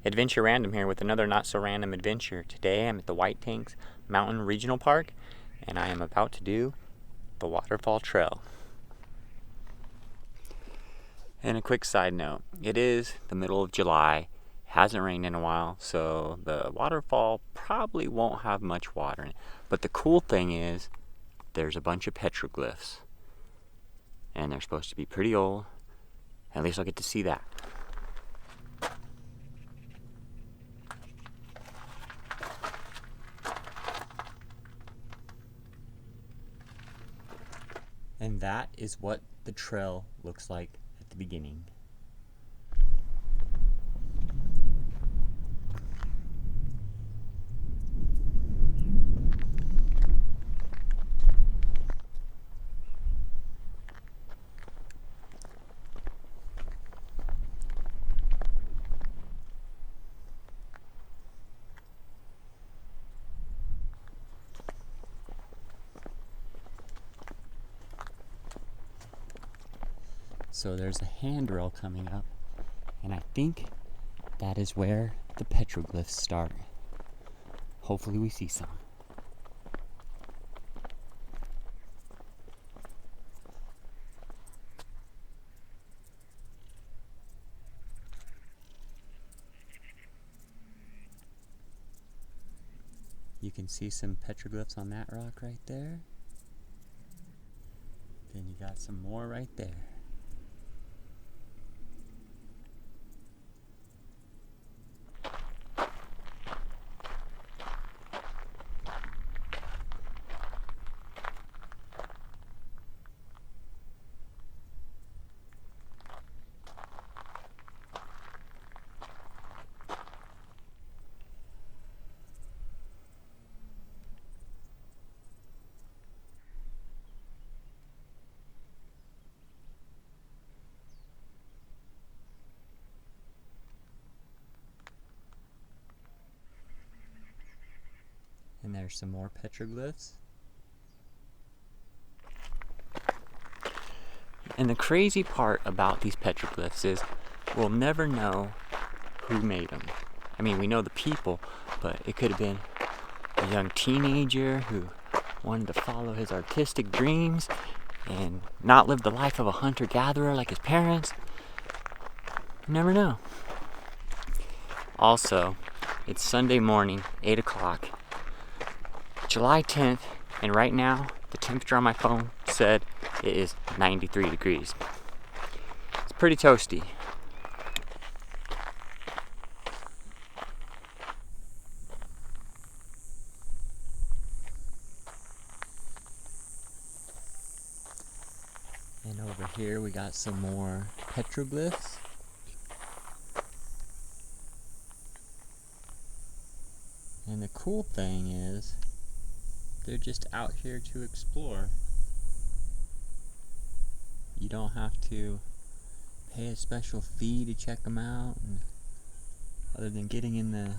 Adventure Random here with another not so random adventure. Today I'm at the White Tanks Mountain Regional Park and I am about to do the Waterfall Trail. And a quick side note, it is the middle of July, hasn't rained in a while, so the waterfall probably won't have much water in it. But the cool thing is there's a bunch of petroglyphs and they're supposed to be pretty old. At least I'll get to see that. And that is what the trail looks like at the beginning. So there's a handrail coming up, and I think that is where the petroglyphs start. Hopefully we see some. You can see some petroglyphs on that rock right there. Then you got some more right there. And there's some more petroglyphs. And the crazy part about these petroglyphs is we'll never know who made them. I mean, we know the people, but it could have been a young teenager who wanted to follow his artistic dreams and not live the life of a hunter-gatherer like his parents. You never know. Also, it's Sunday morning, 8 o'clock. July 10th, and right now the temperature on my phone said it is 93 degrees. It's pretty toasty. And over here we got some more petroglyphs. And the cool thing is they're just out here to explore. You don't have to pay a special fee to check them out, and other than getting in the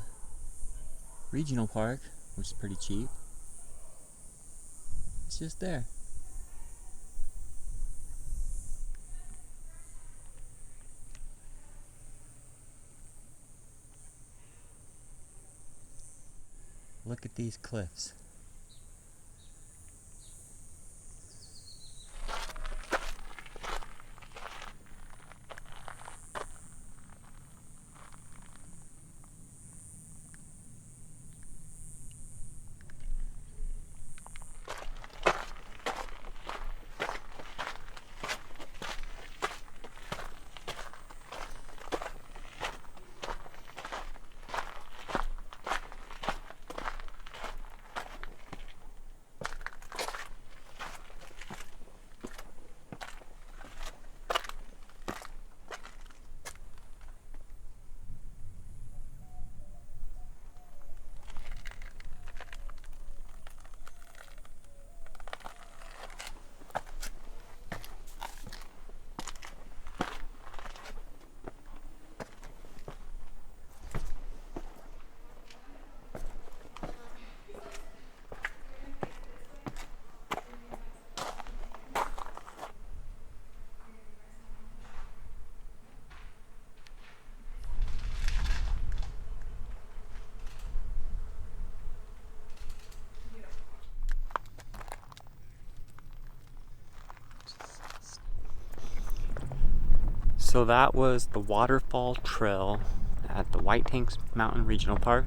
regional park, which is pretty cheap. It's just there. Look at these cliffs. So that was the Waterfall Trail at the White Tanks Mountain Regional Park.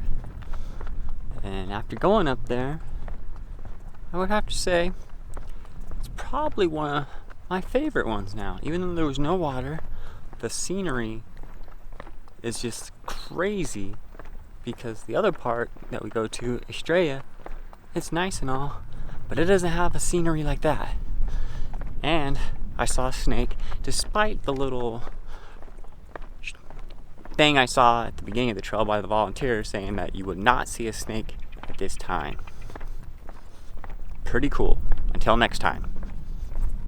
And after going up there, I would have to say it's probably one of my favorite ones now. Even though there was no water, the scenery is just crazy, because the other part that we go to, Estrella, it's nice and all, but it doesn't have a scenery like that. And I saw a snake, despite the little thing I saw at the beginning of the trail by the volunteers saying that you would not see a snake at this time. Pretty cool. Until next time.